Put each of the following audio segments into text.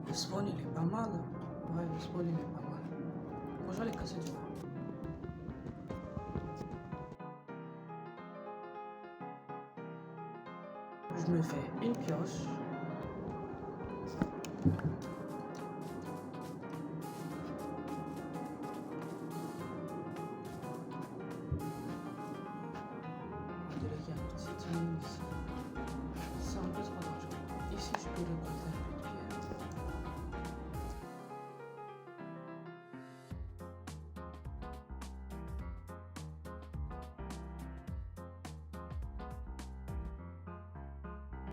Le spawn il est pas mal. Ouais, le spawn il est pas mal. Faut jouer les casser du coup. Je me fais une pioche. On dirait qu'il y a une petite mine ici. C'est un peu trop dangereux. Ici, je peux récolter un peu de pierre.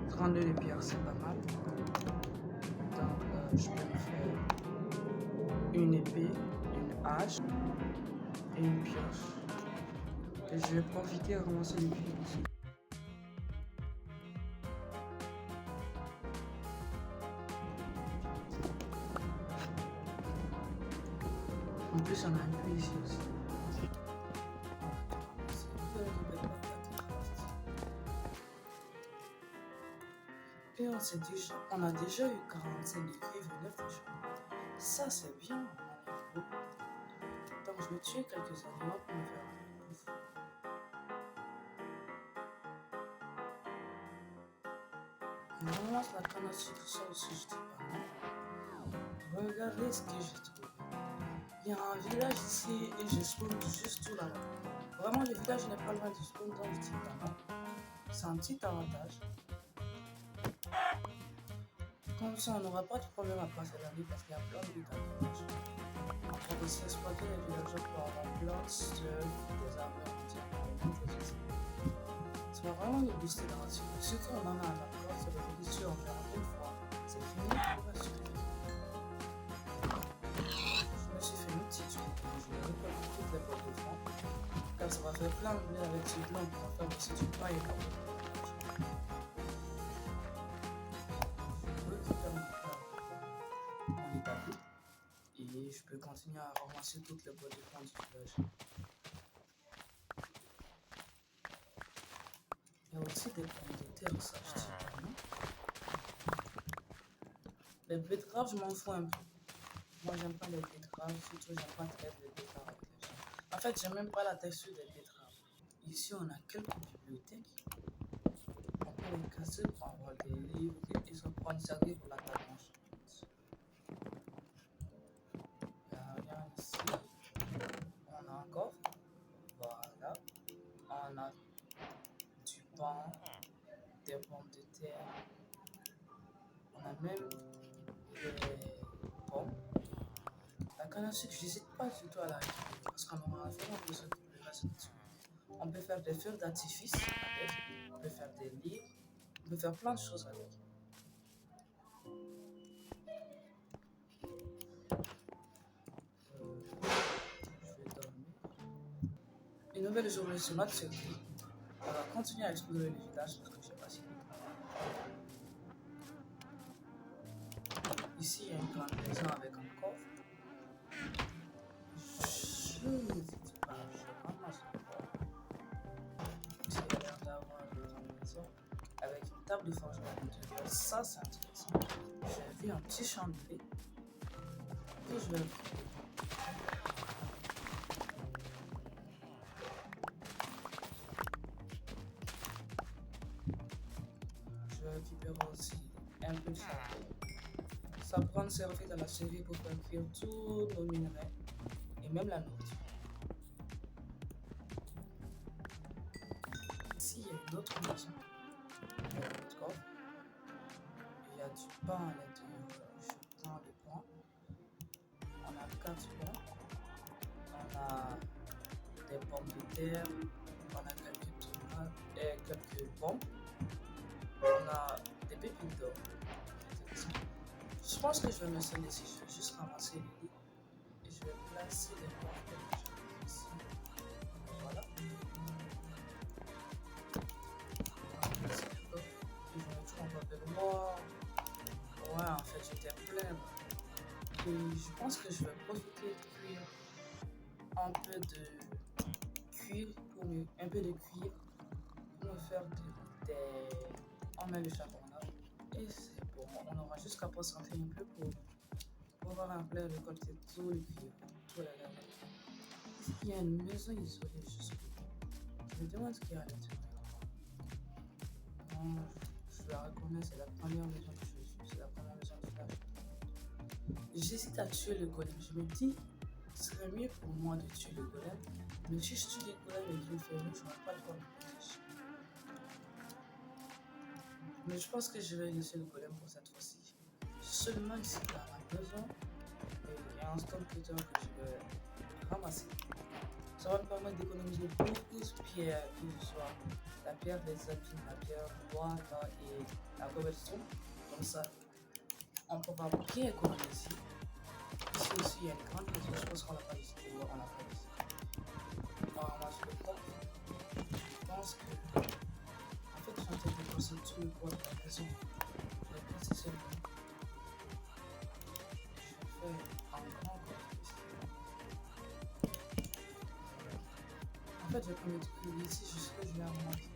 Trente-deux de pierre, c'est pas mal. Donc, je peux me faire une épée, une hache et une pioche. Et je vais profiter à ramasser les pierres ici. En plus, on a un peu ici aussi. Et on a déjà eu 45 de cuivre et 9 de charbon. Ça, c'est bien. On en a beaucoup. Donc, je vais tuer quelques animaux pour me faire un peu de bouffe. Et on lance la canne à sucre, ça aussi, je dis pas non. Regardez ce que j'ai trouvé. Il y a un village ici et je spawn juste tout là-bas. Vraiment, le village n'est pas loin du spawn, donc je dis pas non. C'est un petit avantage. Comme ça, on n'aura pas de problème à passer la nuit parce qu'il y a plein de villages. On peut aussi exploiter les villageois pour avoir plein de stuff, des armures, ça va vraiment nous booster dans la suite. Surtout on en a un accord, ça va nous booster environ une fois. C'est fini, on va suivre. Je me suis fait une petite suite, je vais récolter toutes les bottes de fond. Car ça va faire plein de blé avec ce blanc pour faire aussi du pain et la botte. On est à bout. Et je peux continuer à ramasser toutes les bottes de fond du village. Il y a aussi des pommes de terre, ça je dis pas non. Les betteraves, je m'en fous un peu. Moi, j'aime pas les betteraves, surtout j'aime pas traiter les betteraves avec les gens. En fait, j'aime même pas la texture des betteraves. Ici, on a quelques bibliothèques. On peut les casser pour avoir des livres et se prendre servir pour la table marchande. Il n'y a rien ici. On a un coffre. Voilà. On a du pain, des pommes de terre. On a même des pommes. La canne à sucre, j'hésite pas du tout à la récupérer parce qu'on aura vraiment besoin de reste là-dessus. On peut faire des feux d'artifice avec, on peut faire des livres, on peut faire plein de choses avec. Je vais dormir. Une nouvelle journée sur notre circuit. On va continuer à explorer le village parce que je sais pas si. Ici, il y a une grande maison avec un coffre. Je ne dis pas, je ramasse le coffre. Ici, il y a l'air d'avoir une grande maison avec une table de forgeron à l'intérieur. Ça, c'est intéressant. J'ai vu un petit champ de blé que je vais récupérer. Je vais récupérer aussi un peu de charbon. Ça prend une serviette dans la série pour faire cuire tous nos minerais et même la nourriture. Ici, il y a une autre maison. Il y a un autre coffre. Il y a du pain à l'intérieur. Je prends le pain. On a 4 pains. On a des pommes de terre. On a quelques tomates et quelques pommes. On a des pépites d'or. Je pense que je vais me laisser ici. Je vais juste ramasser les lits et je vais placer les pommes ici. Voilà. Je me trouve un peu noir. Ouais, en fait, j'étais pleine. Et je pense que je vais profiter de cuire un peu de cuir un peu de cuir pour me faire des. On met le charbon là et c'est Bon, on aura juste qu'à patienter un peu pour pouvoir remplir le côté tout le cuivre, tout la gamme. Est-ce qu'il y a une maison isolée juste pour je me demande ce qu'il y a à l'intérieur. Non, je la reconnais, c'est la première maison que je suis, c'est la première maison que je suis. J'hésite à tuer le golem. Je me dis, ce serait mieux pour moi de tuer le golem, mais si je tue le golem et qu'il fait mieux, je n'aurai pas le droit de me protéger. Mais je pense que je vais laisser le golem pour cette fois-ci. Seulement ici, dans la maison, il y a un stone cutter que je vais ramasser. Ça va me permettre d'économiser beaucoup de pierres, que ce soit la pierre des abîmes, la pierre noire et la cobblestone. Comme ça, on pourra bien économiser. Ici aussi, il y a une grande maison, je pense qu'on l'a pas visité, on l'a pas visité. On va ramasser le bois. Je pense que, en fait, je suis en train de déposer tout le bois de la maison. Je vais passer celui-là. Je vais faire un grand coffre ici. En fait, je vais prendre le truc ici jusqu'à je vais ramasser.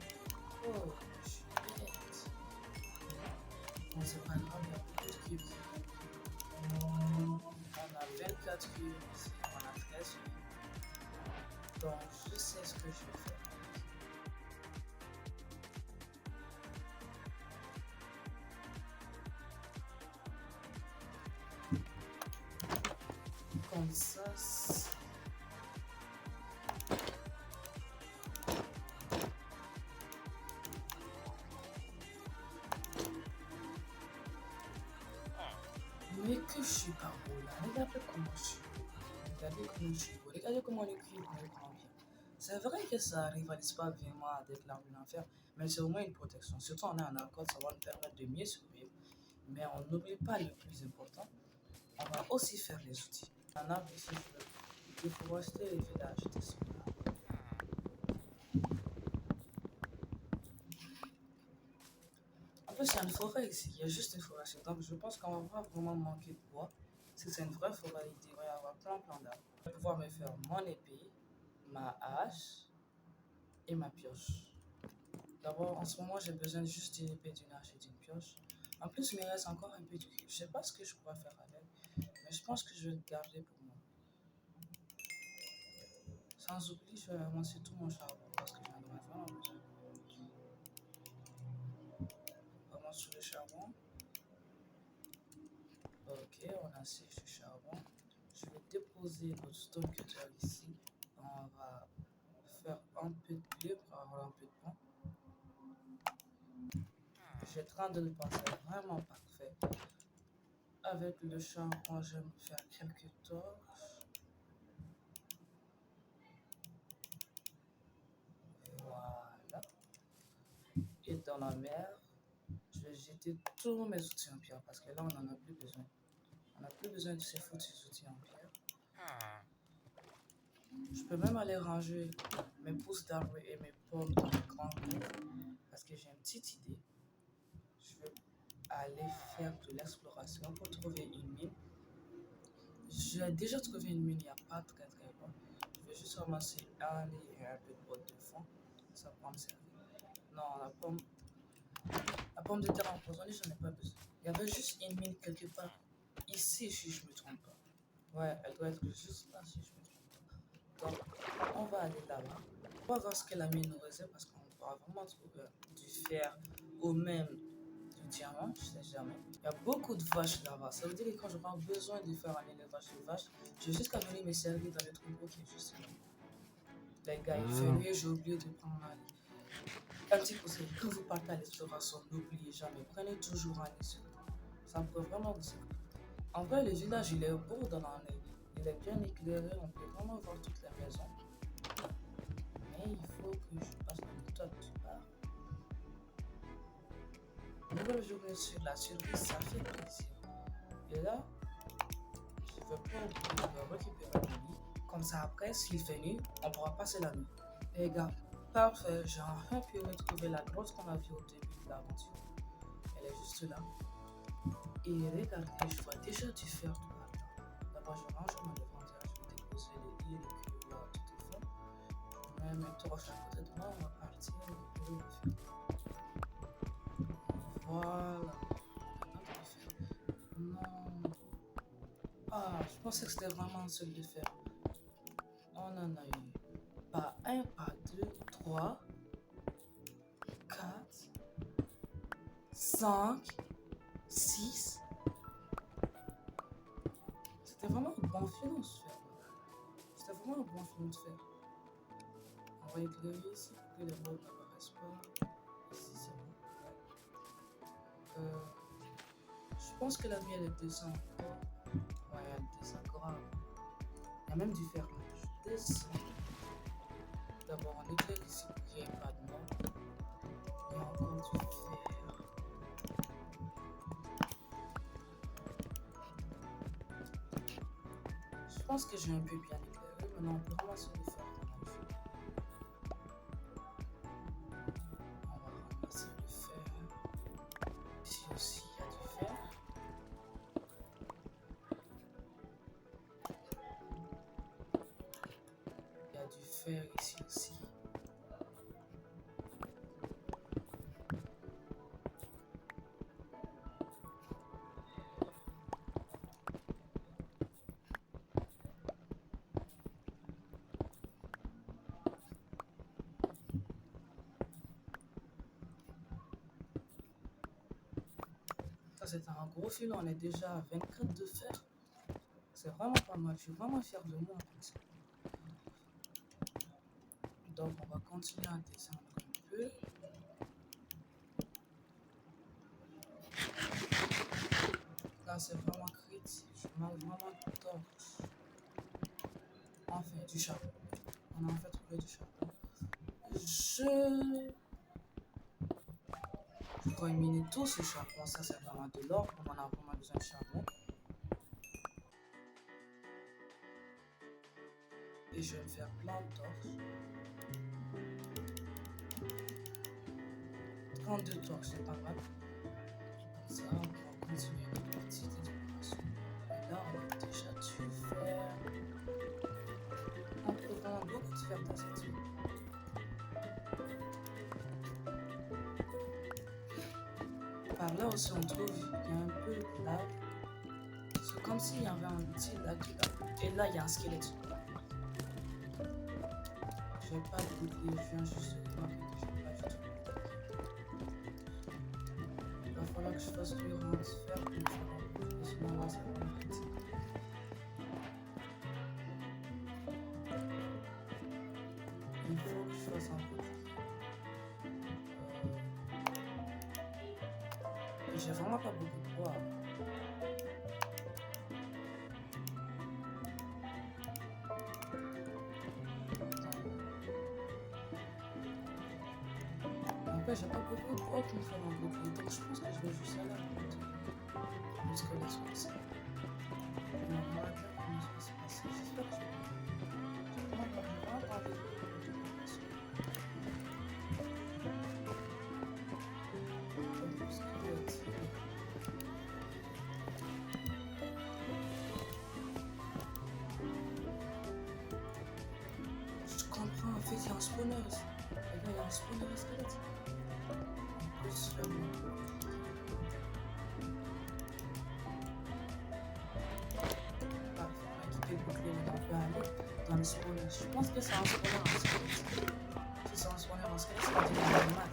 Oh, je suis bête. Bon, c'est pas grave, il y a beaucoup de cubes. On a 24 cubes ici, on a 13 cubes. Donc, je sais ce que je vais faire. Comme ça, mais que je suis pas beau là. Regardez comment je suis beau. Regardez comment je suis beau. Regardez comment le cuivre me prend bien. C'est vrai que ça rivalise pas vraiment avec l'arbre de l'enfer, mais c'est au moins une protection. Surtout on est en accord, ça va nous permettre de mieux survivre. Mais on n'oublie pas le plus important, on va aussi faire les outils. Un arbre ici, je vais déforester les villages de ce là. En plus, il y a une forêt ici, il y a juste une forêt. Donc je pense qu'on va pas vraiment manquer de bois. Si c'est une vraie forêt, il devrait y avoir plein d'arbres. Je vais pouvoir me faire mon épée, ma hache et ma pioche. D'abord, en ce moment, j'ai besoin juste d'une épée, d'une hache et d'une pioche. En plus, il me reste encore un peu de cuivre. Je sais pas ce que je pourrais faire avec, mais je pense que je vais le garder pour moi. Sans oublier, je vais avancer tout mon charbon parce que j'en ai vraiment besoin. On avance sur le charbon. Ok, on a séché le charbon. Je vais déposer notre stone cutter ici. On va faire un peu de blé pour avoir un peu de pain. J'ai en train de le penser vraiment parfait. Avec le charbon, je vais me faire quelques torches. Voilà. Et dans la mer, je vais jeter tous mes outils en pierre parce que là, on n'en a plus besoin. On n'a plus besoin de ces foutus outils en pierre. Je peux même aller ranger mes pousses d'arbres et mes pommes dans les grands cours parce que j'ai une petite idée. Je vais aller faire de l'exploration pour trouver une mine. J'ai déjà trouvé une mine il n'y a pas très longtemps. Je vais juste ramasser un lit et un peu de boîte de fond. Ça va me servir. Non, la pomme de terre empoisonnée, j'en ai pas besoin. Il y avait juste une mine quelque part ici, si je me trompe pas. Ouais, elle doit être juste là, si je me trompe pas. Donc, on va aller là-bas. On va voir ce que la mine nous réserve parce qu'on pourra vraiment trouver du fer ou même du diamant, je sais jamais. Il y a beaucoup de vaches là-bas. Ça veut dire que quand j'aurai besoin de faire un élevage de vaches, je vais juste qu'à venir me servir dans le troupeau qui est juste là. Les gars, il fait nuit, j'ai oublié de prendre un petit conseil. Quand vous partez à l'exploration, n'oubliez jamais, prenez toujours un œil sur vous. Ça pourrait vraiment vous servir. En vrai, le village, il est beau dans la nuit. Il est bien éclairé, on peut vraiment voir toutes les maisons. Mais il faut que je passe dans le top du bar. Nouvelle journée sur la survie, ça fait plaisir. Et là, je ne veux pas oublier de récupérer le lit. Comme ça, après, s'il fait nuit, on pourra passer la nuit. Les gars, parfait, j'ai enfin pu retrouver la grotte qu'on a vue au début de l'aventure. Elle est juste là. Et regardez, je vois déjà du fer tout là. D'abord, je range mon inventaire, je vais déposer les lits et les cubes là tout au fond. Je mets mes torches à côté de moi, on va partir récupérer le fer. Voilà. pensais que c'était vraiment un seul de fer. On en a eu pas un, pas deux, 3, 4, 5, 6. C'était vraiment un bon filon ce fer. C'était vraiment un bon filon de fer. On va éclairer ici pour que les mots n'apparaissent pas. Ici c'est bon. Je pense que la nuit elle descend encore. Ouais, elle descend grave. Il y a même du fer là. Je descends. D'abord on éclaire ici pour qu'il n'y ait pas de mort. Il y a encore du fer. Je pense que j'ai un peu bien éclairé. Maintenant on peut ramasser le fer qu'on a vu. On va ramasser le fer. Ici aussi il y a du fer. Il y a du fer ici aussi. Ça c'est un gros filon, on est déjà à 24 de fer. C'est vraiment pas mal, je suis vraiment fier de moi comme ça. Donc on va continuer à descendre un peu. Là c'est vraiment critique, je manque vraiment de torche. Enfin du charbon. On a en fait trouvé du charbon. Je vais éliminer tout ce charbon, ça c'est vraiment de l'or, comme on a vraiment besoin de charbon. Et je vais me faire plein de torches. 32 torches, c'est pas mal. Comme ça, on va continuer notre petite exploration. Et là, on a déjà du fer. On trouve vraiment beaucoup de fer dans cette île. Par là aussi, on trouve qu'il y a un peu de lave. C'est comme s'il y avait un petit lac là. Et là, il y a un squelette. Je n'ai pas de bouclier, je viens juste de remarquer que je n'ai pas du tout. Il va falloir que je fasse cuire un fer pour me faire un bouclier, sinon là, ça va m'arrêter. Il faut que je fasse un bouclier. J'ai vraiment pas beaucoup de bois. Après, j'ai pas beaucoup de bois pour me faire un bouclier, donc je pense que je vais juste aller jusqu'à la source. On va voir comment ça va se passer. J'espère que je vais vraiment pas envie de je comprends, en fait, il y a un spawner ici. Il y a un spawner squelette. On peut se faire parfait, on a quitté le bouclier, mais on peut aller dans le spawner. Je pense que c'est un spawner en squelette. Si c'est un spawner en squelette, ça va dire le max.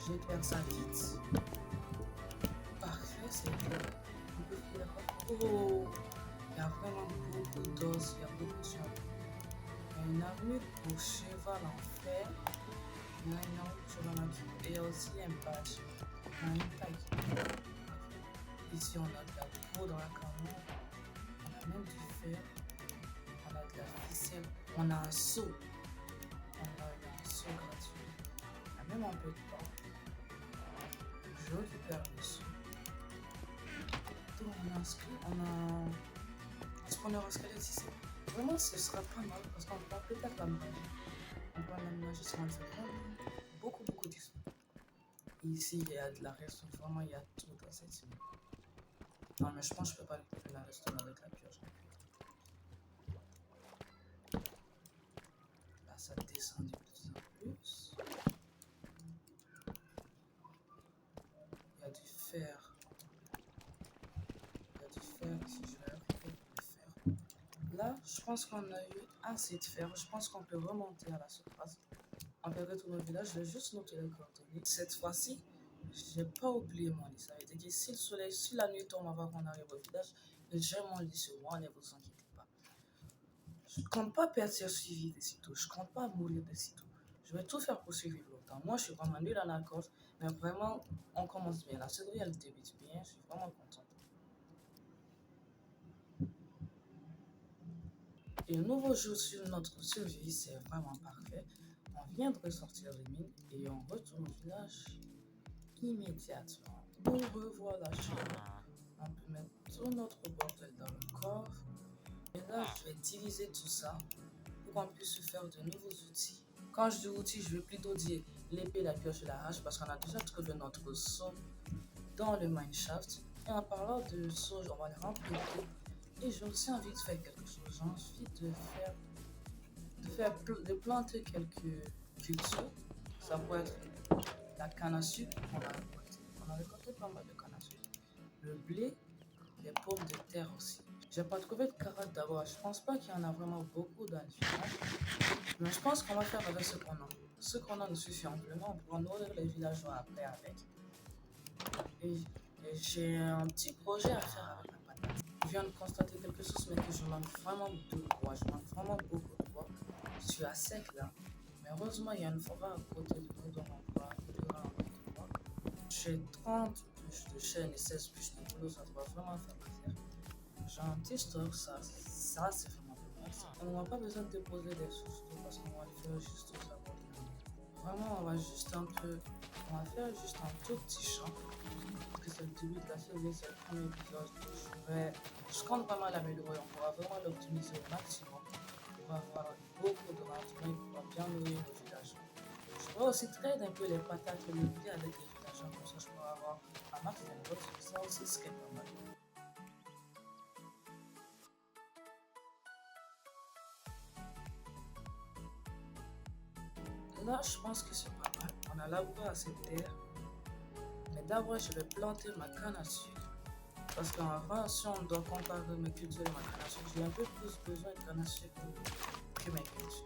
Je vais faire ça vite. Parfait, c'est bon. On peut faire. Oh, il y a vraiment beaucoup d'os, il y a beaucoup de charbon. Il y a une armure pour cheval en fer. Il y a une armure pour cheval en fer. Et aussi un patch. On a une taille. Ici, on a de la peau dans la caméra. On a même du fer. On a de la ficelle. On a un seau. On a vraiment peu de temps. Je récupère le sou. Donc on a un spawner au squelette ici. Vraiment, ce sera pas mal parce qu'on va peut-être l'aménager. On va l'aménager sur un fait beaucoup d'issue. Ici, il y a de la restauration, vraiment, il y a tout dans cette île. Non, mais je pense que je peux pas récupérer la restauration avec la pioche. Là, ça descend de plus en plus. Il y a du fer. Il y a du fer ici, je vais récupérer le fer. Là, je pense qu'on a eu assez de fer. Je pense qu'on peut remonter à la surface. On peut retourner au village. Je vais juste noter les coordonnées. Cette fois-ci, j'ai pas oublié mon lit. Ça veut dire que si le soleil, si la nuit tombe avant qu'on arrive au village, j'ai mon lit sur moi, ne vous inquiétez pas. Je compte pas perdre ce suivi de sitôt. Je compte pas mourir de sitôt. Je vais tout faire pour survivre longtemps. Moi, je suis vraiment nul à la course, mais vraiment, on commence bien. La série, elle débute bien. Je suis vraiment contente. Et un nouveau jour sur notre survie, c'est vraiment parfait. On vient de ressortir des mines et on retourne au village immédiatement. Pour revoir la chambre, on peut mettre tout notre bordel dans le coffre. Et là, je vais diviser tout ça pour qu'on puisse se faire de nouveaux outils. Quand je dis outils, je vais plutôt dire l'épée, la pioche et la hache parce qu'on a déjà trouvé notre saut dans le mineshaft. Et en parlant de saut, on va le remplir d'eau. Et j'ai aussi envie de faire quelque chose. J'ai envie de planter quelques cultures. Ça peut être la canne à sucre qu'on a récolté. On a récolté pas mal de canne à sucre. Le blé, les pommes de terre aussi. J'ai pas trouvé de carottes d'abord. Je pense pas qu'il y en a vraiment beaucoup dans le village. Mais je pense qu'on va faire avec ce qu'on a. Ce qu'on a nous suffit amplement. On pourra nourrir les villageois après avec. Et j'ai un petit projet à faire avec la patate. Je viens de constater quelque chose, mais que je manque vraiment de bois. Je manque vraiment beaucoup de bois. Je suis à sec là. Mais heureusement, il y a une forêt à côté de nous, donc on pourra récupérer un peu de bois. J'ai 30 bûches de chêne et 16 bûches de boulot, ça doit vraiment faire l'affaire. J'ai un petit store, ça c'est vraiment pas mal. On n'a pas besoin de déposer des sous-stocks parce qu'on va le faire juste au savoir. Vraiment, on va faire juste un tout petit champ. Parce que c'est le début de la série, c'est le premier épisode. Je compte vraiment l'améliorer, on pourra vraiment l'optimiser au maximum. On va avoir beaucoup de rendement et pouvoir bien nourrir nos villageois. Je vais aussi trade un peu les patates et le blé avec les villageois, comme ça je pourrai avoir un max d'input. Ça aussi serait pas mal. Là, je pense que c'est pas mal. On a labouré assez de terre. Mais d'abord, je vais planter ma canne à sucre. Parce qu'en vrai, si on doit comparer mes cultures et ma canne à sucre, j'ai un peu plus besoin de canne à sucre que mes cultures.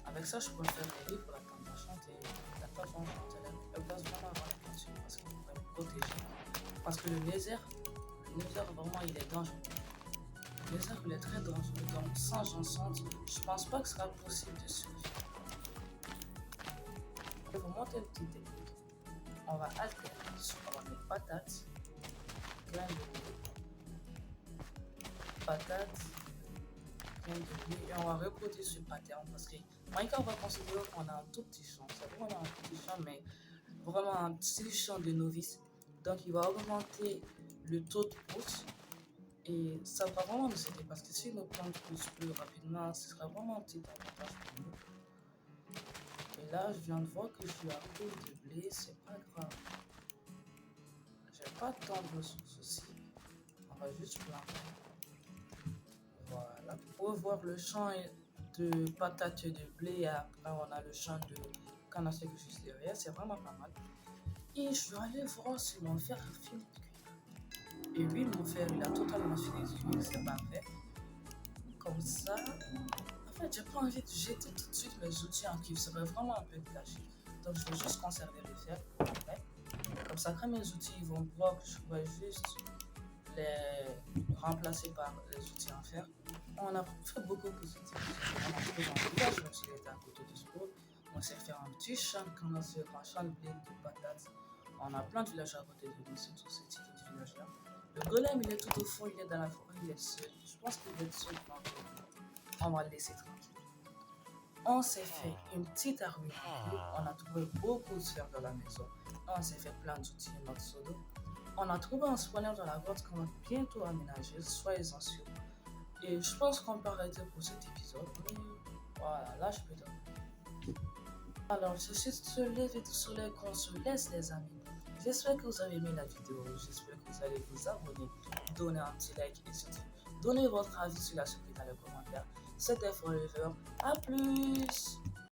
Avec ça, je peux faire des livres pour la tente d'enchante et la tente d'enchante, elle passe vraiment avant la culture parce qu'elle pourrait me protéger. Parce que le lézard, vraiment, il est dangereux. Le lézard, il est très dangereux. Donc, sans enchante, je pense pas que ce sera possible de survivre. Je vais vous montrer une petite technique. On va alterner, on va mettre patates, graines de blé, patates, graines de blé, et on va reproduire ce pattern parce que Minecraft va considérer qu'on a un tout petit champ. C'est vraiment un petit champ, mais vraiment un petit champ de novice. Donc il va augmenter le taux de pousse et ça va vraiment nous aider parce que si nos plantes poussent plus rapidement, ce sera vraiment un petit avantage pour nous. Et là, je viens de voir que je suis à court de blé, c'est pas grave. J'ai pas tant de ressources aussi. On va juste planter. Voilà. Pour voir le champ de patates et de blé, et après on a le champ de canne à sucre juste derrière, c'est vraiment pas mal. Et je vais aller voir si mon fer a fini de cuire. Et oui, mon fer il a totalement fini de cuire, c'est parfait. Comme ça, en fait, j'ai pas envie de jeter tout de suite mes outils en cuivre, ça va vraiment un peu de gâcher. Donc je vais juste conserver le fer pour après. Comme ça, quand mes outils vont bloquer, je vais juste les remplacer par les outils en fer. On a fait beaucoup de outils. On a trouvé dans le village, même s'il était à côté de ce pot. On s'est fait un petit champ de canne à sucre, un champ de blé, de patates. On a plein de villages à côté de nous, c'est tout ce type de village là. Le golem, il est tout au fond, il est dans la forêt, il est seul. Je pense qu'il va être seul pendant. On va le laisser tranquille. On s'est fait une petite arboriculture. On a trouvé beaucoup de sphères dans la maison. On s'est fait plein d'outils et notre sodo. On a trouvé un spawner dans la grotte qu'on va bientôt aménager. Soyez-en sûrs. Et je pense qu'on peut arrêter pour cet épisode. Mais voilà, là je peux dormir. Alors, c'est sur ce lever du soleil qu'on se laisse, les amis. J'espère que vous avez aimé la vidéo. J'espère que vous allez vous abonner, donner un petit like et surtout donner votre avis sur la suite dans les commentaires. C'était Forever. À plus!